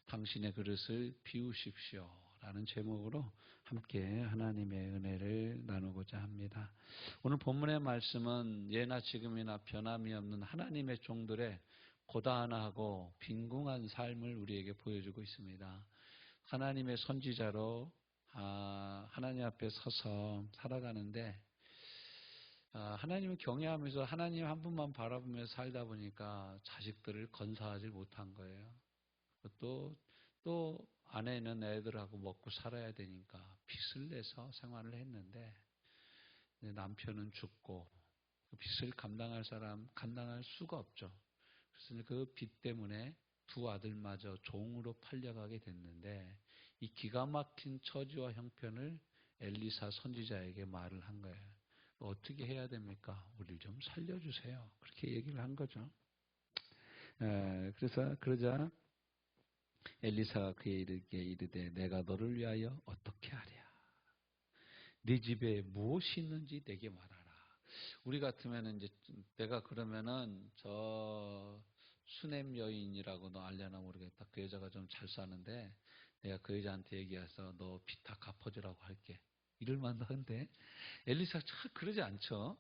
당신의 그릇을 비우십시오 라는 제목으로 함께 하나님의 은혜를 나누고자 합니다. 오늘 본문의 말씀은 예나 지금이나 변함이 없는 하나님의 종들의 고단하고 빈궁한 삶을 우리에게 보여주고 있습니다. 하나님의 선지자로 하나님 앞에 서서 살아가는데 하나님을 경외하면서 하나님 한 분만 바라보며 살다 보니까 자식들을 건사하지 못한 거예요. 또 아내는 애들하고 먹고 살아야 되니까 빚을 내서 생활을 했는데 남편은 죽고 그 빚을 감당할 수가 없죠. 그래서 그 빚 때문에 두 아들마저 종으로 팔려가게 됐는데 이 기가 막힌 처지와 형편을 엘리사 선지자에게 말을 한 거예요. 어떻게 해야 됩니까? 우리를 좀 살려주세요. 그렇게 얘기를 한 거죠. 그러자 엘리사가 그에게 이르되 내가 너를 위하여 어떻게 하랴? 네 집에 무엇이 있는지 내게 말하라. 우리 같으면은 이제 내가 그러면은 저 수냄 여인이라고 너 알려나 모르겠다. 그 여자가 좀 잘 사는데 내가 그 여자한테 얘기해서 너 빚 다 갚아주라고 할게. 이럴 만도 한데 엘리사가 참 그러지 않죠.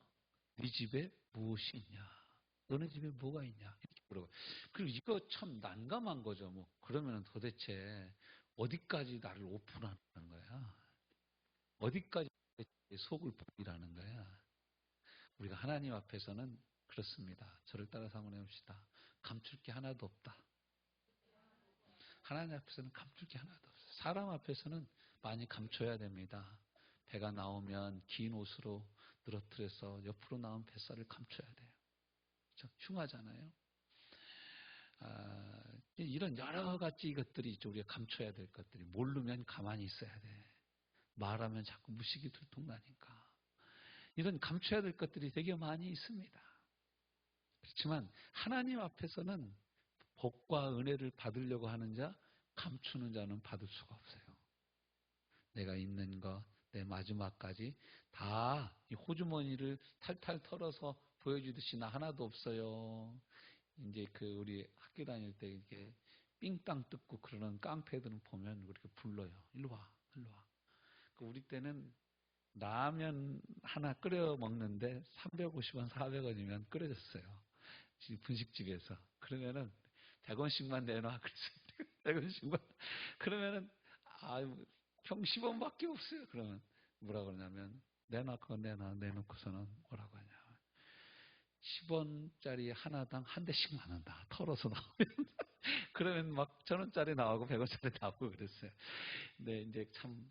네 집에 무엇이 있냐? 너네 집에 뭐가 있냐? 이렇게 물어봐요. 그리고 이거 참 난감한 거죠. 뭐 그러면 도대체 어디까지 나를 오픈하는 거야? 어디까지 속을 보이라는 거야? 우리가 하나님 앞에서는 그렇습니다. 저를 따라서 한번 해봅시다. 감출 게 하나도 없다. 하나님 앞에서는 감출 게 하나도 없어요. 사람 앞에서는 많이 감춰야 됩니다. 배가 나오면 긴 옷으로 늘어뜨려서 옆으로 나온 뱃살을 감춰야 돼요. 흉하잖아요. 이런 여러 가지 이것들이 우리가 감춰야 될 것들이 모르면 가만히 있어야 돼. 말하면 자꾸 무식이 들통나니까. 이런 감춰야 될 것들이 되게 많이 있습니다. 그렇지만 하나님 앞에서는 복과 은혜를 받으려고 하는 자, 감추는 자는 받을 수가 없어요. 내가 있는 것, 내 마지막까지 다 이 호주머니를 탈탈 털어서 보여주듯이 나 하나도 없어요. 이제 우리 학교 다닐 때 이렇게 삥땅 뜯고 그러는 깡패들은 보면 그렇게 불러요. 일로 와, 일로 와. 우리 때는 라면 하나 끓여 먹는데 350원, 400원이면 끓여졌어요. 분식집에서. 그러면은 100원씩만 내놔. 그랬어요. 100원씩만. 그러면은, 형 10원밖에 없어요. 그러면 뭐라 그러냐면, 내놓고서는 뭐라고 하냐. 10원짜리 하나당 한 대씩만 한다. 털어서 나오면. 그러면 막 1000원짜리 나오고 100원짜리 나오고 그랬어요. 근데 이제 참,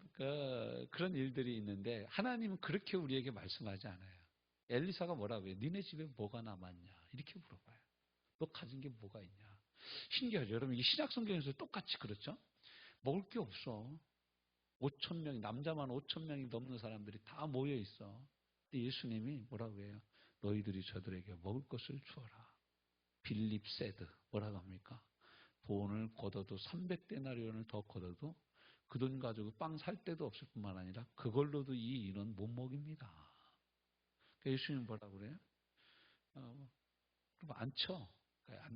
그런 일들이 있는데, 하나님은 그렇게 우리에게 말씀하지 않아요. 엘리사가 뭐라고 해요? 니네 집에 뭐가 남았냐? 이렇게 물어봐요. 너 가진 게 뭐가 있냐? 신기하죠. 여러분, 이 신약성경에서 똑같이 그렇죠? 먹을 게 없어. 5,000명이, 남자만 5,000명이 넘는 사람들이 다 모여 있어. 근데 예수님이 뭐라고 해요? 너희들이 저들에게 먹을 것을 주어라. 빌립 세드. 뭐라고 합니까? 돈을 걷어도 300데나리온을 더 걷어도 그 돈 가지고 빵 살 데도 없을 뿐만 아니라 그걸로도 이 인원 못 먹입니다. 그러니까 예수님 뭐라고 그래요? 그럼 안 쳐.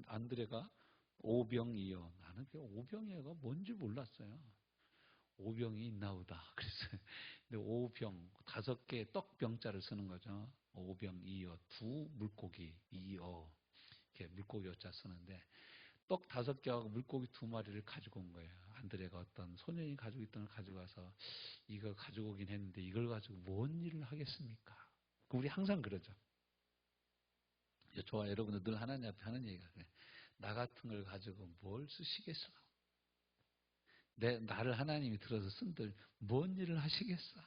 안드레가 오병이어. 나는 그 오병이어가 뭔지 몰랐어요. 오병이 있나보다. 그랬어요. 근데 오병, 5개 떡병자를 쓰는 거죠. 오병이어, 두 물고기, 이어. 이렇게 물고기 어자 쓰는데, 떡 5개하고 물고기 2마리를 가지고 온 거예요. 안드레가 어떤 소년이 가지고 있던 걸 가지고 와서 이걸 가지고 오긴 했는데 이걸 가지고 뭔 일을 하겠습니까? 우리 항상 그러죠. 저와 여러분들 늘 하나님 앞에 하는 얘기가 그래. 나 같은 걸 가지고 뭘 쓰시겠어? 나를 하나님이 들어서 쓴들 뭔 일을 하시겠어?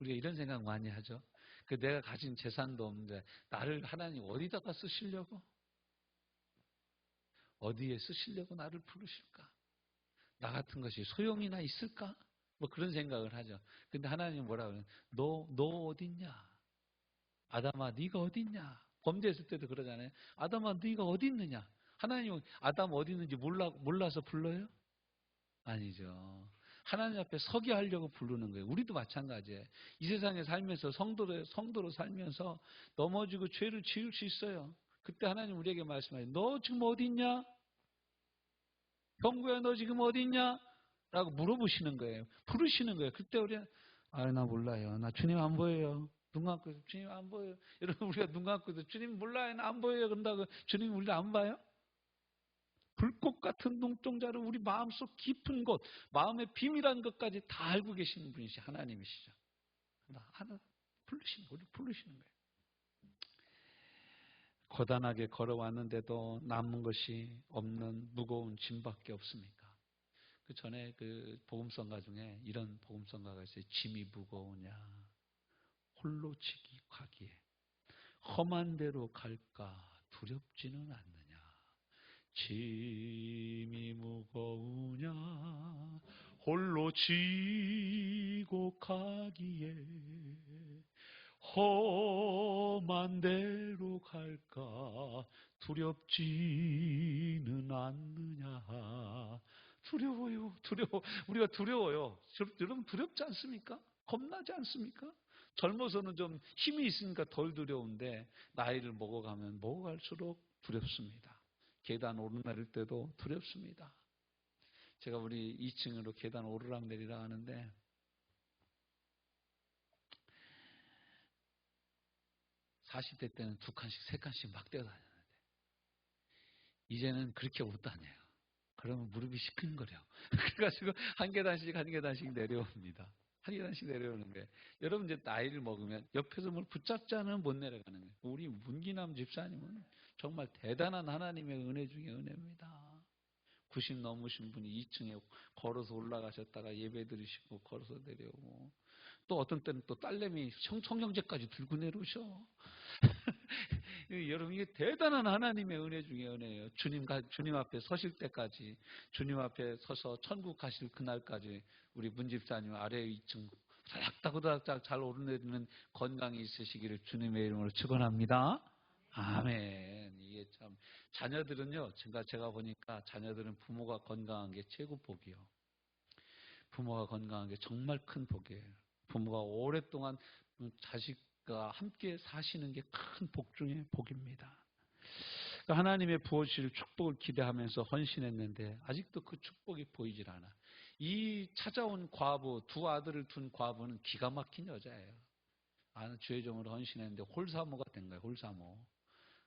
우리가 이런 생각 많이 하죠. 내가 가진 재산도 없는데 나를 하나님 어디다가 쓰시려고? 어디에 쓰시려고 나를 부르실까? 나 같은 것이 소용이나 있을까? 뭐 그런 생각을 하죠. 근데 하나님 뭐라 그러냐? 너 어딨냐? 아담아, 네가 어딨냐? 범죄했을 때도 그러잖아요. 아담아, 네가 어디 있느냐? 하나님은 아담 어디 있는지 몰라서 불러요? 아니죠. 하나님 앞에 서게 하려고 부르는 거예요. 우리도 마찬가지예요. 이 세상에 살면서 성도로 살면서 넘어지고 죄를 지을 수 있어요. 그때 하나님 우리에게 말씀하세요. 너 지금 어디 있냐? 형구야, 너 지금 어디 있냐? 라고 물어보시는 거예요. 부르시는 거예요. 그때 우리가, 나 몰라요. 나 주님 안 보여요. 눈 감고 있어. 주님 안 보여요. 여러분, 우리가 눈 감고 있어. 주님 몰라요. 나 안 보여요. 그런다고 주님 우리를 안 봐요? 불꽃 같은 눈동자를 우리 마음속 깊은 곳, 마음의 비밀한 것까지 다 알고 계시는 분이시 하나님이시죠. 하나 우리 부르시는 거예요. 고단하게 걸어왔는데도 남은 것이 없는 무거운 짐밖에 없습니까? 그 전에 그 복음성가 중에 이런 복음성가가 있어요. 짐이 무거우냐, 홀로 지기 가기에 험한 데로 갈까 두렵지는 않느냐. 짐이 무거우냐, 홀로 지고 가기에 험한 데로 갈까 두렵지는 않느냐. 두려워요. 우리가 두려워요. 여러분 두렵지 않습니까? 겁나지 않습니까? 젊어서는 좀 힘이 있으니까 덜 두려운데 나이를 먹어가면 먹어갈수록 두렵습니다. 계단 오르내릴 때도 두렵습니다. 제가 우리 2층으로 계단 오르락 내리락 하는데 (40대) 때는 2칸씩 3칸씩 막 뛰어다녔는데 이제는 그렇게 못 다녀요. 그러면 무릎이 시큰거려. 그래가지고 한 계단씩 내려옵니다. 한 계단씩 내려오는 거예요. 여러분 이제 나이를 먹으면 옆에서 뭘 붙잡지 않으면 못 내려가는 거예요. 우리 문기남 집사님은 정말 대단한 하나님의 은혜 중에 은혜입니다. 90 넘으신 분이 2층에 걸어서 올라가셨다가 예배 드리시고 걸어서 내려오고 또 어떤 때는 또 딸내미 성경제까지 들고 내려오셔. 여러분 이게 대단한 하나님의 은혜 중에 은혜예요. 주님 앞에 서실 때까지, 주님 앞에 서서 천국 가실 그날까지 우리 문집사님 아래 2층 다닥다닥 잘 오르내리는 건강이 있으시기를 주님의 이름으로 축원합니다. 아멘. 이게 참 자녀들은요. 제가 보니까 자녀들은 부모가 건강한 게 최고 복이요. 부모가 건강한 게 정말 큰 복이에요. 부모가 오랫동안 자식과 함께 사시는 게 큰 복 중에 복입니다. 하나님의 부어주실 축복을 기대하면서 헌신했는데 아직도 그 축복이 보이질 않아. 이 찾아온 과부, 2 아들을 둔 과부는 기가 막힌 여자예요. 주의 종으로 헌신했는데 홀사모가 된 거예요. 홀사모.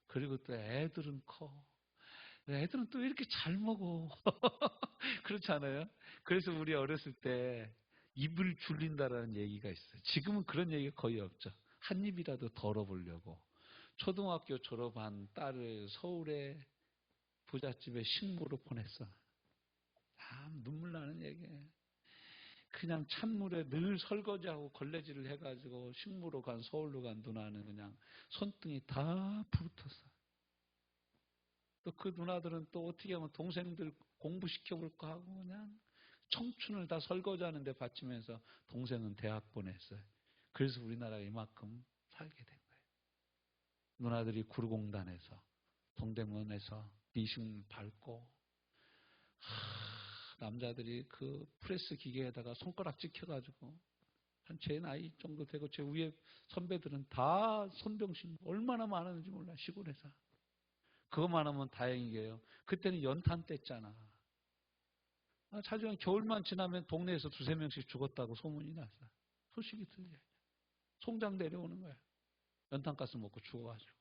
그리고 또 애들은 커. 애들은 또 이렇게 잘 먹어. 그렇지 않아요? 그래서 우리 어렸을 때 입을 줄린다라는 얘기가 있어요. 지금은 그런 얘기가 거의 없죠. 한 입이라도 덜어보려고. 초등학교 졸업한 딸을 서울의 부잣집에 식모로 보냈어. 참 눈물 나는 얘기예요. 그냥 찬물에 늘 설거지하고 걸레질을 해가지고 식모로 간 서울로 간 누나는 그냥 손등이 다 부르텄어. 또 그 누나들은 또 어떻게 하면 동생들 공부시켜볼까 하고 그냥 청춘을 다 설거지하는 데 바치면서 동생은 대학 보냈어요. 그래서 우리나라가 이만큼 살게 된 거예요. 누나들이 구루공단에서 동대문에서 미싱 밟고 남자들이 그 프레스 기계에다가 손가락 찍혀가지고 한 제 나이 정도 되고 제 위에 선배들은 다 손병신 얼마나 많았는지 몰라. 시골에서 그것만 하면 다행이에요. 그때는 연탄 뗐잖아. 자주 겨울만 지나면 동네에서 2-3명씩 죽었다고 소문이 났어. 소식이 들려요. 송장 내려오는 거야. 연탄가스 먹고 죽어가지고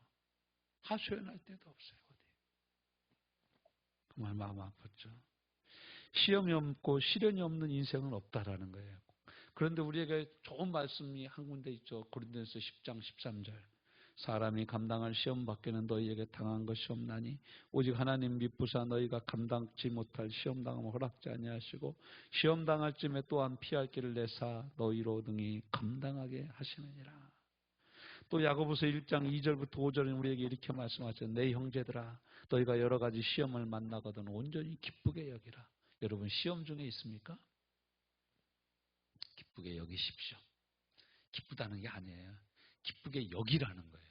하소연할 데도 없어요. 어디. 정말 마음 아팠죠. 시험이 없고 시련이 없는 인생은 없다라는 거예요. 그런데 우리에게 좋은 말씀이 한 군데 있죠. 고린도전서 10장 13절. 사람이 감당할 시험 밖에는 너희에게 당한 것이 없나니 오직 하나님 미쁘사 너희가 감당치 못할 시험 당함을 허락지 아니하시고 시험 당할 쯤에 또한 피할 길을 내사 너희로 등이 감당하게 하시느니라. 또 야고보서 1장 2절부터 5절은 우리에게 이렇게 말씀하셨죠. 내 형제들아 너희가 여러 가지 시험을 만나거든 온전히 기쁘게 여기라. 여러분 시험 중에 있습니까? 기쁘게 여기십시오. 기쁘다는 게 아니에요. 기쁘게 여기라는 거예요.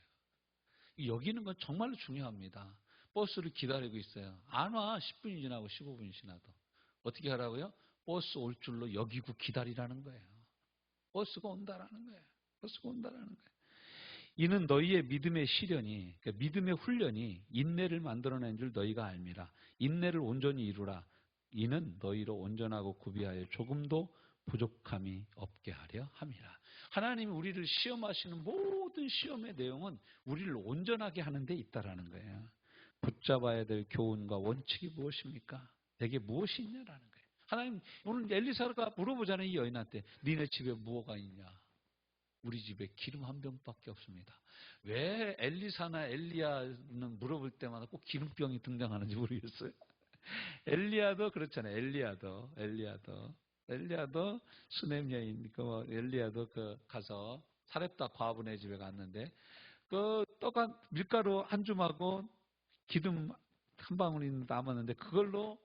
여기는 건 정말로 중요합니다. 버스를 기다리고 있어요. 안 와. 10분이 지나고 15분이 지나도. 어떻게 하라고요? 버스 올 줄로 여기고 기다리라는 거예요. 버스가 온다라는 거예요. 버스가 온다라는 거예요. 이는 너희의 믿음의 시련이, 그러니까 믿음의 훈련이 인내를 만들어낸 줄 너희가 알미라. 인내를 온전히 이루라. 이는 너희로 온전하고 구비하여 조금도 부족함이 없게 하려 함이라. 하나님이 우리를 시험하시는 모든 시험의 내용은 우리를 온전하게 하는 데 있다라는 거예요. 붙잡아야 될 교훈과 원칙이 무엇입니까? 내게 무엇이 있냐라는 거예요. 하나님, 오늘 엘리사가 물어보잖아요. 이 여인한테. 니네 집에 무엇가 있냐? 우리 집에 기름 한 병밖에 없습니다. 왜 엘리사나 엘리야는 물어볼 때마다 꼭 기름병이 등장하는지 모르겠어요. 엘리야도 그렇잖아요. 엘리야도 수넴 여인, 엘리야도 가서 사렙다 과부네 집에 갔는데 그 밀가루 한 줌하고 기름 한 방울이 남았는데 그걸로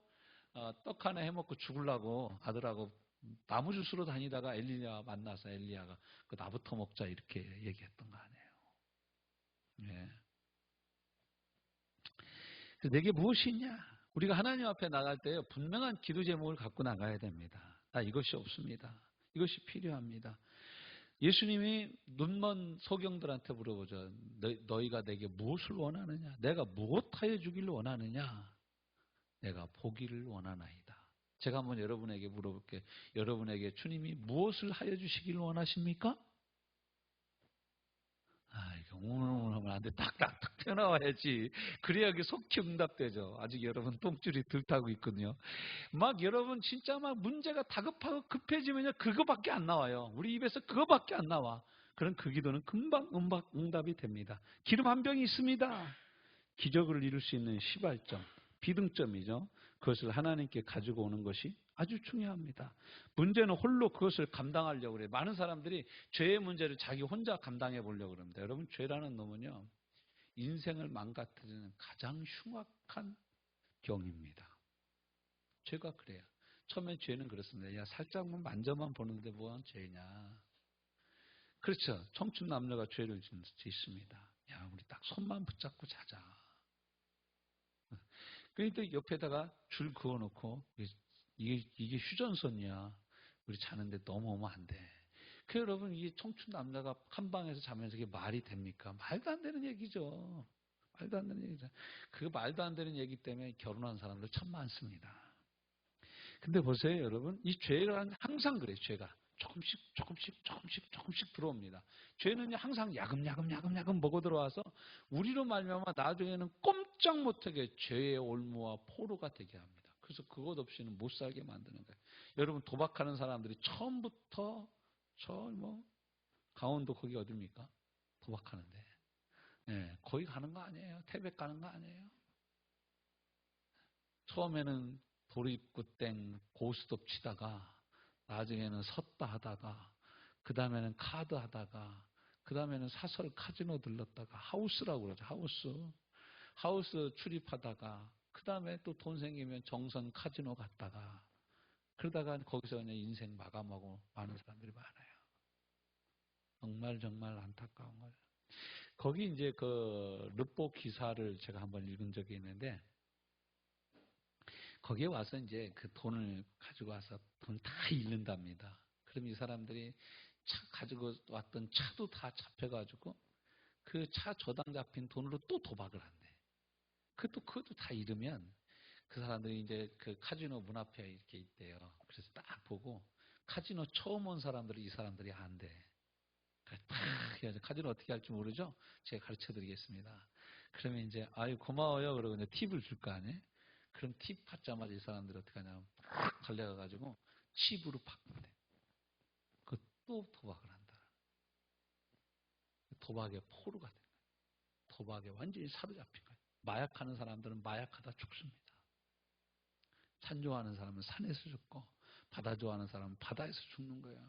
떡 하나 해먹고 죽으려고 아들하고 나무 주스로 다니다가 엘리야 만나서 엘리야가 그 나부터 먹자 이렇게 얘기했던 거 아니에요. 예. 내게 무엇이 있냐? 우리가 하나님 앞에 나갈 때 분명한 기도 제목을 갖고 나가야 됩니다. 나 이것이 없습니다. 이것이 필요합니다. 예수님이 눈먼 소경들한테 물어보죠. 너희가 내게 무엇을 원하느냐? 내가 무엇하여 주기를 원하느냐? 내가 보기를 원하나이다. 제가 한번 여러분에게 물어볼게요. 여러분에게 주님이 무엇을 하여 주시기를 원하십니까? 이거 오늘 하면 안 돼. 딱딱딱 튀어나와야지. 그래야 그게 속히 응답되죠. 아직 여러분 똥줄이 들 타고 있거든요. 막 여러분 진짜 막 문제가 다급하고 급해지면요. 그거밖에 안 나와요. 우리 입에서 그거밖에 안 나와. 그럼 그 기도는 금방 응답이 됩니다. 기름 한 병이 있습니다. 기적을 이룰 수 있는 시발점, 비등점이죠. 그것을 하나님께 가지고 오는 것이 아주 중요합니다. 문제는 홀로 그것을 감당하려고 그래요. 많은 사람들이 죄의 문제를 자기 혼자 감당해 보려고 그럽니다. 여러분, 죄라는 놈은요, 인생을 망가뜨리는 가장 흉악한 병입니다. 죄가 그래요. 처음엔 죄는 그렇습니다. 야, 살짝만 만져만 보는데 뭐한 죄냐. 그렇죠. 청춘 남녀가 죄를 짓습니다. 야, 우리 딱 손만 붙잡고 자자. 그러니까 옆에다가 줄 그어놓고 이게 휴전선이야. 우리 자는데 넘어오면 안 돼. 그 여러분, 이게 청춘 남자가 한 방에서 자면서 이게 말이 됩니까? 말도 안 되는 얘기죠. 말도 안 되는 얘기죠. 그 말도 안 되는 얘기 때문에 결혼한 사람들 참 많습니다. 근데 보세요, 여러분. 이 죄가 항상 그래요, 죄가. 조금씩 들어옵니다. 죄는 항상 야금야금 먹어 들어와서 우리로 말미암아 나중에는 꼼짝 못하게 죄의 올무와 포로가 되게 합니다. 그래서 그것 없이는 못 살게 만드는 거예요. 여러분, 도박하는 사람들이 처음부터 강원도 거기 어딥니까? 도박하는데. 네, 거기 가는 거 아니에요. 태백 가는 거 아니에요. 처음에는 도리입구땡 고스톱 치다가 나중에는 섰다 하다가 그 다음에는 카드 하다가 그 다음에는 사설 카지노 들렀다가 하우스라고 그러죠. 하우스 출입하다가 그 다음에 또 돈 생기면 정선 카지노 갔다가 그러다가 거기서 그냥 인생 마감하고 많은 사람들이 많아요. 정말 안타까운 거예요. 거기 이제 그 르포 기사를 제가 한번 읽은 적이 있는데 거기에 와서 이제 그 돈을 가지고 와서 돈 다 잃는답니다. 그럼 이 사람들이 가지고 왔던 차도 다 잡혀가지고 그 차 저당 잡힌 돈으로 또 도박을 한대. 그것도 다 잃으면 그 사람들이 이제 그 카지노 문 앞에 이렇게 있대요. 그래서 딱 보고 카지노 처음 온 사람들이 이 사람들이 안 돼. 카지노 어떻게 할지 모르죠? 제가 가르쳐 드리겠습니다. 그러면 이제 아유 고마워요. 그러고 이제 팁을 줄 거 아니에요? 그럼 팁 받자마자 이 사람들이 어떻게 하냐면 팍 달려가가지고 칩으로 바꾼대. 그것도 도박을 한다. 도박의 포로가 된 거예요. 도박에 완전히 사로잡힌 거예요. 마약하는 사람들은 마약하다 죽습니다. 산 좋아하는 사람은 산에서 죽고 바다 좋아하는 사람은 바다에서 죽는 거야.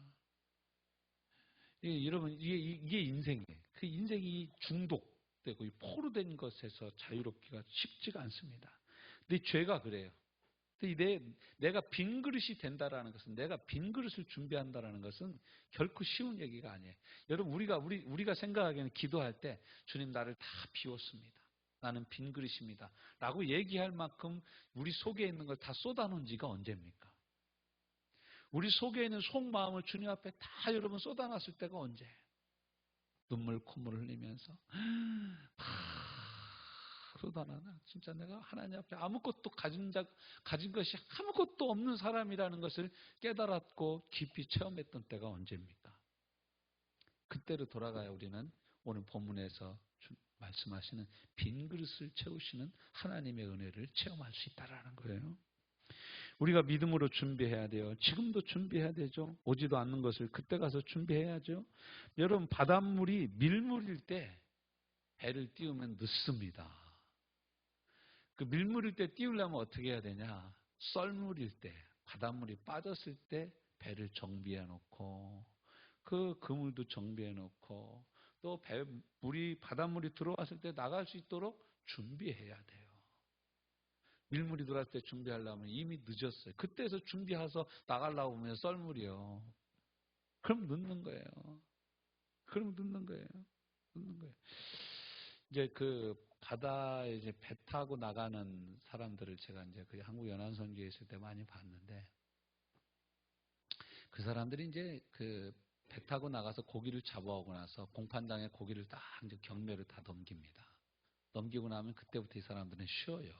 여러분 이게 인생이에요. 그 인생이 중독되고 포로된 것에서 자유롭기가 쉽지가 않습니다. 근데 죄가 그래요. 근데 내가 빈 그릇이 된다라는 것은 내가 빈 그릇을 준비한다라는 것은 결코 쉬운 얘기가 아니에요. 여러분 우리가 생각하기에는 기도할 때 주님 나를 다 비웠습니다. 나는 빈 그릇입니다. 라고 얘기할 만큼 우리 속에 있는 걸 다 쏟아놓은 지가 언제입니까? 우리 속에 있는 속마음을 주님 앞에 다 여러분 쏟아놨을 때가 언제예요? 눈물 콧물을 흘리면서 그러다 나 진짜 내가 하나님 앞에 아무것도 가진 것이 아무것도 없는 사람이라는 것을 깨달았고 깊이 체험했던 때가 언제입니까? 그때로 돌아가야 우리는 오늘 본문에서 말씀하시는 빈 그릇을 채우시는 하나님의 은혜를 체험할 수 있다라는 거예요. 우리가 믿음으로 준비해야 돼요. 지금도 준비해야 되죠. 오지도 않는 것을 그때 가서 준비해야죠. 여러분, 바닷물이 밀물일 때 배를 띄우면 늦습니다. 그 밀물일 때 띄우려면 어떻게 해야 되냐? 썰물일 때, 바닷물이 빠졌을 때 배를 정비해 놓고 그 그물도 정비해 놓고 또 바닷물이 들어왔을 때 나갈 수 있도록 준비해야 돼요. 밀물이 들어왔을 때 준비하려면 이미 늦었어요. 그때서 준비해서 나가려고 하면 썰물이요. 그럼 늦는 거예요. 늦는 거예요. 이제 그 바다에 이제 배 타고 나가는 사람들을 제가 이제 그 한국 연안선교에 있을 때 많이 봤는데, 그 사람들이 이제 그 배 타고 나가서 고기를 잡아오고 나서 공판장에 고기를 딱 이제 경매를 다 넘깁니다. 넘기고 나면 그때부터 이 사람들은 쉬어요.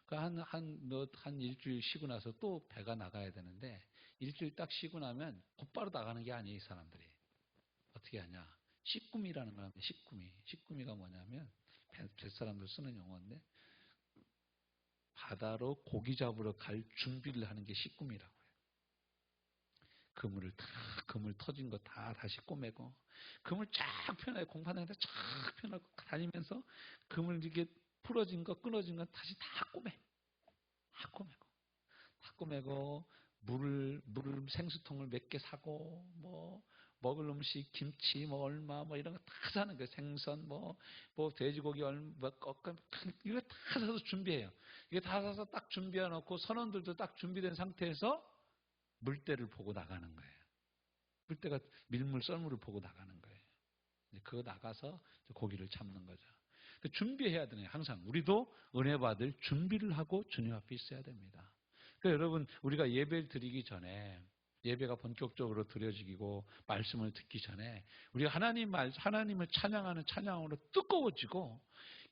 한 일주일 쉬고 나서 또 배가 나가야 되는데, 일주일 딱 쉬고 나면 곧바로 나가는 게 아니에요, 이 사람들이. 어떻게 하냐? 시꾸미라는 걸 합니다. 시꾸미가 뭐냐면, 뱃사람들 쓰는 용어인데, 바다로 고기 잡으러 갈 준비를 하는 게 시꾸미라고 해요. 그물 터진 거 다 다시 꼬매고, 그물 쫙 펴놔요. 공판장에다 쫙 펴놓고 다니면서 그물 이게 풀어진 거, 끊어진 거 다시 다 꼬매고, 생수통을 몇 개 사고, 먹을 음식, 김치, 얼마, 이런 거 다 사는 거예요. 생선, 돼지고기 얼마, 이거 다 사서 준비해요. 이거 다 사서 딱 준비해 놓고, 선원들도 딱 준비된 상태에서 물때를 보고 나가는 거예요. 물때가 썰물을 보고 나가는 거예요. 그거 나가서 고기를 잡는 거죠. 준비해야 되네요. 항상 우리도 은혜 받을 준비를 하고 주님 앞에 있어야 됩니다. 그러니까 여러분, 우리가 예배를 드리기 전에, 예배가 본격적으로 드려지고 말씀을 듣기 전에 우리가 하나님을 찬양하는 찬양으로 뜨거워지고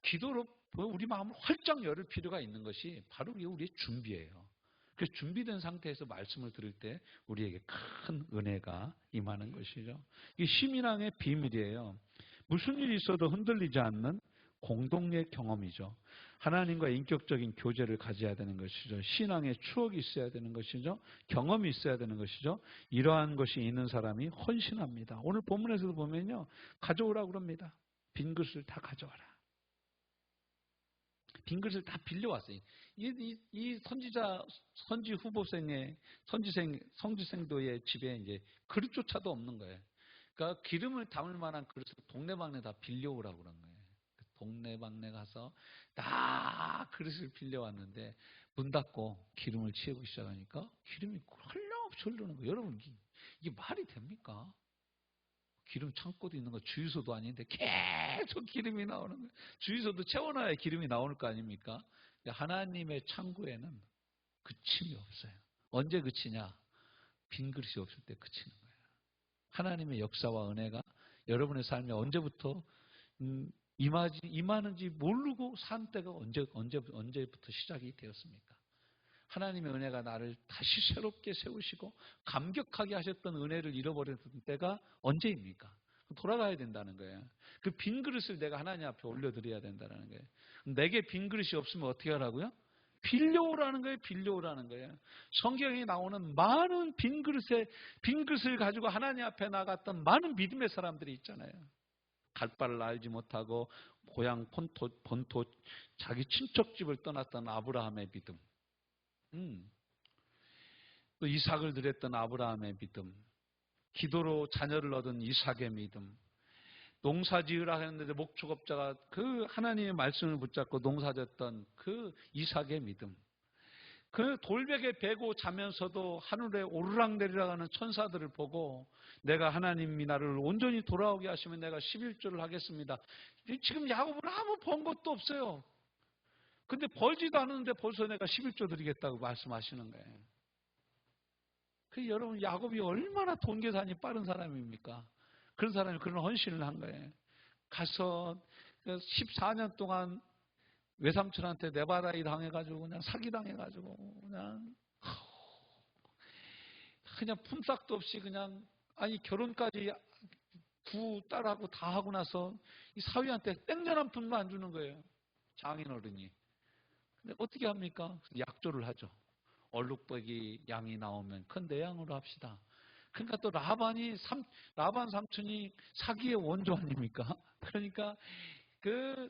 기도로 우리 마음을 활짝 열을 필요가 있는 것이 바로 우리의 준비예요. 그 준비된 상태에서 말씀을 들을 때 우리에게 큰 은혜가 임하는 것이죠. 이게 신앙의 비밀이에요. 무슨 일이 있어도 흔들리지 않는 공동의 경험이죠. 하나님과 인격적인 교제를 가져야 되는 것이죠. 신앙의 추억이 있어야 되는 것이죠. 경험이 있어야 되는 것이죠. 이러한 것이 있는 사람이 헌신합니다. 오늘 본문에서도 보면요, 가져오라고 그럽니다. 빈 그릇을 다 가져와라. 빈 그릇을 다 빌려왔어요. 이 선지 후보생의 성지생도의 집에 이제 그릇조차도 없는 거예요. 그러니까 기름을 담을 만한 그릇을 동네방네 다 빌려오라고 그런 거예요. 동네방네 가서 다 그릇을 빌려왔는데 문 닫고 기름을 채우기 시작하니까 기름이 흘러없이 흐르는 거예요. 여러분, 이게 말이 됩니까? 기름 창고도 있는 거, 주유소도 아닌데 계속 기름이 나오는 거예요. 주유소도 채워놔야 기름이 나올 거 아닙니까? 하나님의 창고에는 그침이 없어요. 언제 그치냐? 빈 그릇이 없을 때 그치는 거예요. 하나님의 역사와 은혜가 여러분의 삶에 언제부터 임하는지 모르고 산 때가 언제부터 시작이 되었습니까? 하나님의 은혜가 나를 다시 새롭게 세우시고 감격하게 하셨던 은혜를 잃어버렸던 때가 언제입니까? 돌아가야 된다는 거예요. 그 빈 그릇을 내가 하나님 앞에 올려드려야 된다는 거예요. 내게 빈 그릇이 없으면 어떻게 하라고요? 빌려오라는 거예요. 빌려오라는 거예요. 성경에 나오는 많은 빈 그릇을 가지고 하나님 앞에 나갔던 많은 믿음의 사람들이 있잖아요. 갈 바를 알지 못하고 고향 본토 자기 친척집을 떠났던 아브라함의 믿음, 또 이삭을 드렸던 아브라함의 믿음, 기도로 자녀를 얻은 이삭의 믿음, 농사 지으라 했는데 목축업자가 그 하나님의 말씀을 붙잡고 농사졌던 그 이삭의 믿음, 그 돌벽에 베고 자면서도 하늘에 오르락내리락하는 천사들을 보고 내가 하나님이 나를 온전히 돌아오게 하시면 내가 11조를 하겠습니다. 지금 야곱은 아무 번 것도 없어요. 근데 벌지도 않았는데 벌써 내가 11조 드리겠다고 말씀하시는 거예요. 그 여러분, 야곱이 얼마나 돈 계산이 빠른 사람입니까? 그런 사람이 그런 헌신을 한 거예요. 가서 14년 동안 외삼촌한테 내바라이 당해가지고 그냥 사기당해가지고 그냥 품삯도 없이 그냥 아니 결혼까지 두 딸하고 다 하고 나서 이 사위한테 땡전 한 푼도 안 주는 거예요. 장인어른이. 근데 어떻게 합니까? 약조를 하죠. 얼룩배기 양이 나오면 큰 내 양으로 합시다. 그러니까 또 라반 삼촌이 사기의 원조 아닙니까? 그러니까 그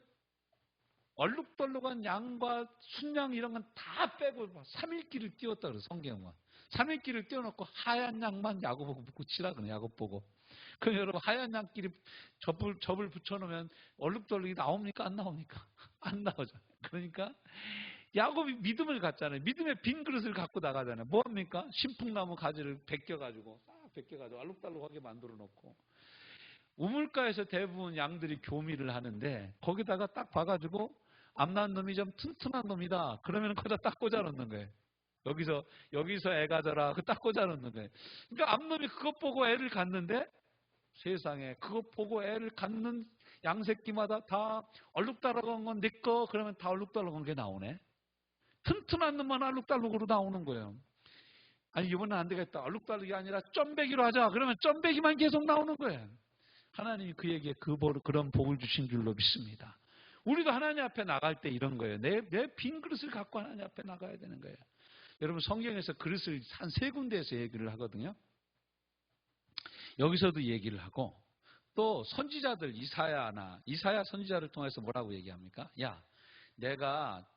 얼룩덜룩한 양과 순양 이런 건 다 빼고 3일길을 띄웠다 그래요. 성경은 3일길을 띄워놓고 하얀 양만 야곱보고 붙이라 그래요. 야곱 보고. 그럼 여러분 하얀 양끼리 접을 붙여놓으면 얼룩덜룩이 나옵니까? 안 나옵니까? 안 나오죠. 그러니까 야곱이 믿음을 갖잖아요. 믿음의 빈 그릇을 갖고 나가잖아요. 뭐합니까? 신풍나무 가지를 벗겨가지고 싹 벗겨가지고 알록달록하게 만들어 놓고 우물가에서 대부분 양들이 교미를 하는데 거기다가 딱 봐가지고 암난 놈이 좀 튼튼한 놈이다. 그러면 거기다 딱 꽂아 놓는 거예요. 여기서 애가 져라. 그 딱 꽂아 놓는 거예요. 그러니까 암놈이 그것 보고 애를 갖는데 세상에 그것 보고 애를 갖는 양새끼마다 다 얼룩달룩한 건 내 거. 그러면 다 얼룩달룩한 게 나오네. 튼튼한 놈만 얼룩달룩으로 나오는 거예요. 아니 이번엔 안 되겠다. 얼룩달룩이 아니라 점배기로 하자. 그러면 점배기만 계속 나오는 거예요. 하나님이 그에게 그런 복을 주신 줄로 믿습니다. 우리도 하나님 앞에 나갈 때 이런 거예요. 내 빈 그릇을 갖고 하나님 앞에 나가야 되는 거예요. 여러분 성경에서 그릇을 한 3군데에서 얘기를 하거든요. 여기서도 얘기를 하고 또 선지자들 이사야 선지자를 통해서 뭐라고 얘기합니까? 야, 내가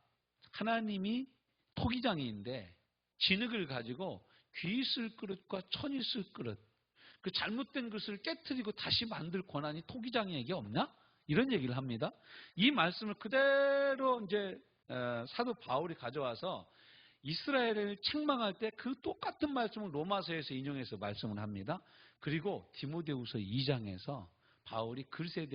하나님이 토기장이인데 진흙을 가지고 귀 있을 그릇과 천 있을 그릇 그 잘못된 것을 깨트리고 다시 만들 권한이 토기장이에게 없냐? 이런 얘기를 합니다. 이 말씀을 그대로 이제 사도 바울이 가져와서 이스라엘을 책망할 때 그 똑같은 말씀을 로마서에서 인용해서 말씀을 합니다. 그리고 디모데후서 2장에서 바울이 그릇에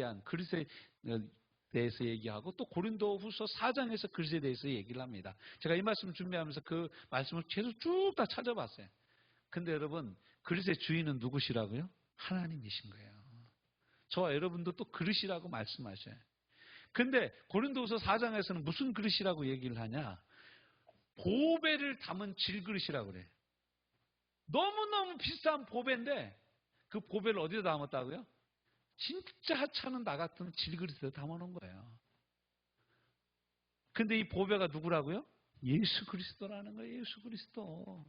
대해서 얘기하고 또 고린도후서 4장에서 그릇에 대해서 얘기를 합니다. 제가 이 말씀 준비하면서 그 말씀을 계속 쭉 다 찾아봤어요. 근데 여러분 그릇의 주인은 누구시라고요? 하나님이신 거예요. 저와 여러분도 또 그릇이라고 말씀하셔요. 근데 고린도후서 4장에서는 무슨 그릇이라고 얘기를 하냐? 보배를 담은 질그릇이라고 그래요. 너무너무 비싼 보배인데 그 보배를 어디다 담았다고요? 진짜 하찮은 나 같은 질그릇에 담아놓은 거예요. 근데 이 보배가 누구라고요? 예수 그리스도라는 거예요. 예수 그리스도.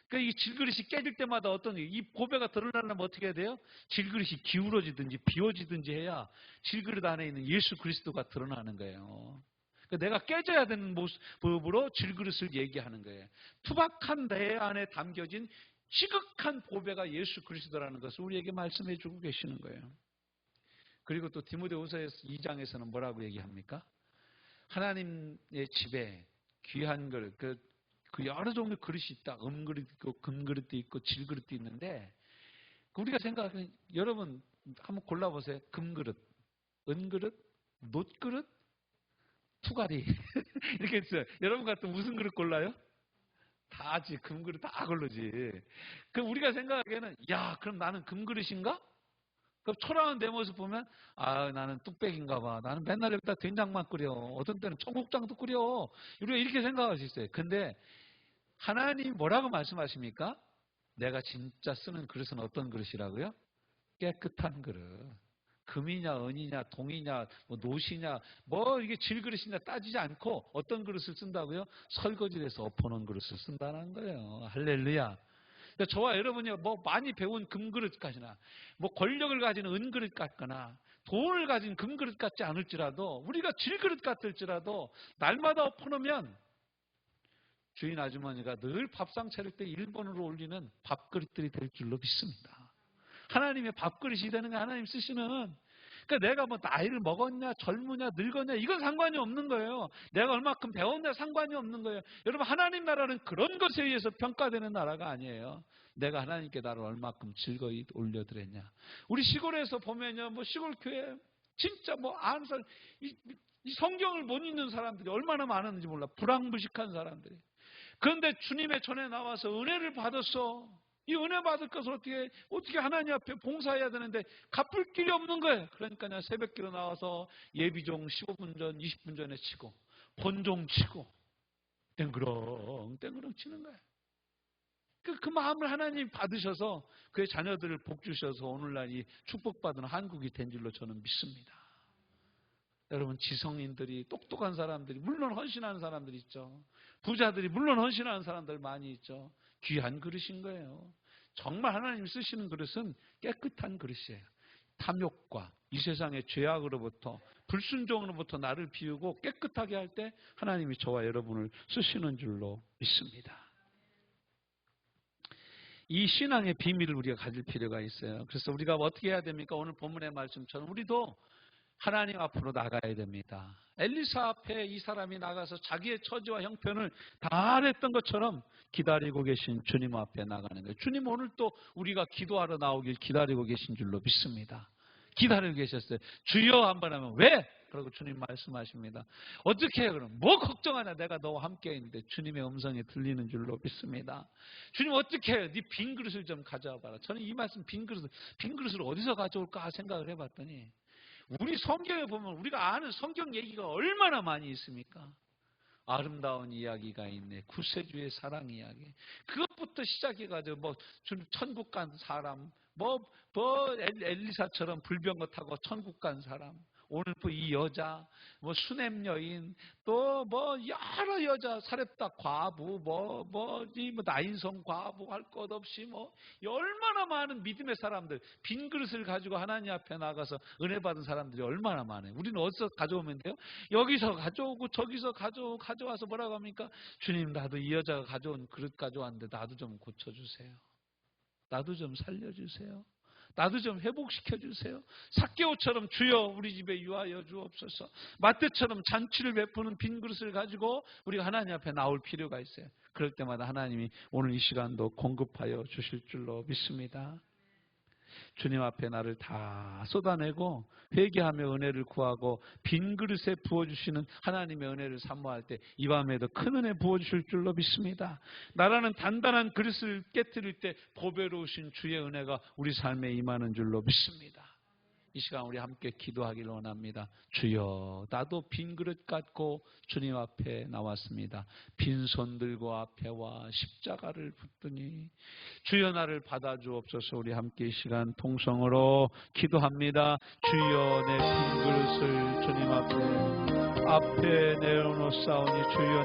그러니까 이 질그릇이 깨질 때마다 이 보배가 드러나려면 어떻게 해야 돼요? 질그릇이 기울어지든지 비워지든지 해야 질그릇 안에 있는 예수 그리스도가 드러나는 거예요. 그러니까 내가 깨져야 되는 모습으로 질그릇을 얘기하는 거예요. 투박한 내 안에 담겨진 지극한 보배가 예수 그리스도라는 것을 우리에게 말씀해 주고 계시는 거예요. 그리고 또 디모데후서 2장에서는 뭐라고 얘기합니까? 하나님의 집에 귀한 그릇, 그 여러 종류의 그릇이 있다. 음그릇 있고 금그릇도 있고 질그릇도 있는데 우리가 생각하면 여러분 한번 골라보세요. 금그릇, 은그릇, 놋그릇, 투가리 이렇게 있어요. 여러분 같은 무슨 그릇 골라요? 다지 금그릇 다 고르지. 그럼 우리가 생각하기에는 야 그럼 나는 금그릇인가? 그럼 초라한 내 모습 보면 나는 뚝배기인가 봐. 나는 맨날 여기다 된장만 끓여. 어떤 때는 청국장도 끓여. 우리가 이렇게 생각할 수 있어요. 근데 하나님 뭐라고 말씀하십니까? 내가 진짜 쓰는 그릇은 어떤 그릇이라고요? 깨끗한 그릇. 금이냐 은이냐 동이냐 노시냐 이게 질그릇이냐 따지지 않고 어떤 그릇을 쓴다고요? 설거지를 해서 엎어놓은 그릇을 쓴다는 거예요. 할렐루야. 저와 여러분이 많이 배운 금그릇까지나 권력을 가진 은그릇 같거나 돈을 가진 금그릇 같지 않을지라도 우리가 질그릇 같을지라도 날마다 엎어놓으면 주인 아주머니가 늘 밥상 차릴 때 1번으로 올리는 밥그릇들이 될 줄로 믿습니다. 하나님의 밥그릇이 되는 게 하나님 쓰시는. 그러니까 내가 나이를 먹었냐 젊으냐 늙었냐 이건 상관이 없는 거예요. 내가 얼마큼 배웠냐 상관이 없는 거예요. 여러분 하나님 나라는 그런 것에 의해서 평가되는 나라가 아니에요. 내가 하나님께 나를 얼마큼 즐거이 올려드렸냐. 우리 시골에서 보면요 시골 교회 진짜 아는 사람 이 성경을 못 읽는 사람들이 얼마나 많았는지 몰라. 불황불식한 사람들이. 그런데 주님의 전에 나와서 은혜를 받았어. 이 은혜 받을 것을 어떻게 하나님 앞에 봉사해야 되는데 갚을 길이 없는 거예요. 그러니까 그냥 새벽기로 나와서 예비종 15분 전, 20분 전에 치고 본종 치고 땡그렁 치는 거예요. 그 마음을 하나님 받으셔서 그의 자녀들을 복 주셔서 오늘날 이 축복받은 한국이 된 줄로 저는 믿습니다. 여러분, 지성인들이, 똑똑한 사람들이, 물론 헌신하는 사람들이 있죠. 부자들이 물론 헌신하는 사람들 많이 있죠. 귀한 그릇인 거예요. 정말 하나님 쓰시는 그릇은 깨끗한 그릇이에요. 탐욕과 이 세상의 죄악으로부터, 불순종으로부터 나를 비우고 깨끗하게 할 때 하나님이 저와 여러분을 쓰시는 줄로 믿습니다. 이 신앙의 비밀을 우리가 가질 필요가 있어요. 그래서 우리가 어떻게 해야 됩니까? 오늘 본문의 말씀처럼 우리도 하나님 앞으로 나가야 됩니다. 엘리사 앞에 이 사람이 나가서 자기의 처지와 형편을 다 알았던 것처럼 기다리고 계신 주님 앞에 나가는 거예요. 주님 오늘 또 우리가 기도하러 나오길 기다리고 계신 줄로 믿습니다. 기다리고 계셨어요. 주여 한번 하면 왜? 그러고 주님 말씀하십니다. 어떻게 해 그럼? 뭐 걱정하냐? 내가 너와 함께 있는데 주님의 음성이 들리는 줄로 믿습니다. 주님 어떻게 해? 네 빈 그릇을 좀 가져와 봐라. 저는 이 말씀 빈 그릇을 어디서 가져올까 생각을 해봤더니 우리 성경에 보면 우리가 아는 성경 얘기가 얼마나 많이 있습니까? 아름다운 이야기가 있네. 구세주의 사랑 이야기. 그것부터 시작해가지고 뭐 천국 간 사람, 엘리사처럼 불병거 타고 천국 간 사람, 오늘 또 이 여자, 수넴 여인, 또 여러 여자, 사렙다 과부, 나인성 과부 할 것 없이 얼마나 많은 믿음의 사람들, 빈 그릇을 가지고 하나님 앞에 나가서 은혜 받은 사람들이 얼마나 많아요. 우리는 어디서 가져오면 돼요? 여기서 가져오고 저기서 가져와서 뭐라고 합니까? 주님, 나도 이 여자가 가져온 그릇 가져왔는데 나도 좀 고쳐주세요. 나도 좀 살려주세요. 나도 좀 회복시켜주세요. 삭개오처럼 주여 우리 집에 유하여 주옵소서. 마태처럼 잔치를 베푸는 빈 그릇을 가지고 우리가 하나님 앞에 나올 필요가 있어요. 그럴 때마다 하나님이 오늘 이 시간도 공급하여 주실 줄로 믿습니다. 주님 앞에 나를 다 쏟아내고 회개하며 은혜를 구하고 빈 그릇에 부어주시는 하나님의 은혜를 사모할 때 이 밤에도 큰 은혜 부어주실 줄로 믿습니다. 나라는 단단한 그릇을 깨뜨릴 때 보배로우신 주의 은혜가 우리 삶에 임하는 줄로 믿습니다. 이 시간 우리 함께 기도하기를 원합니다. 주여, 나도 빈 그릇 갖고 주님 앞에 나왔습니다. 빈손 들고 앞에 와 십자가를 붙드니 주여 나를 받아주옵소서. 우리 함께 이 시간 통성으로 기도합니다. 주여, 내 빈 그릇을 주님 앞에 내어놓사오니 주여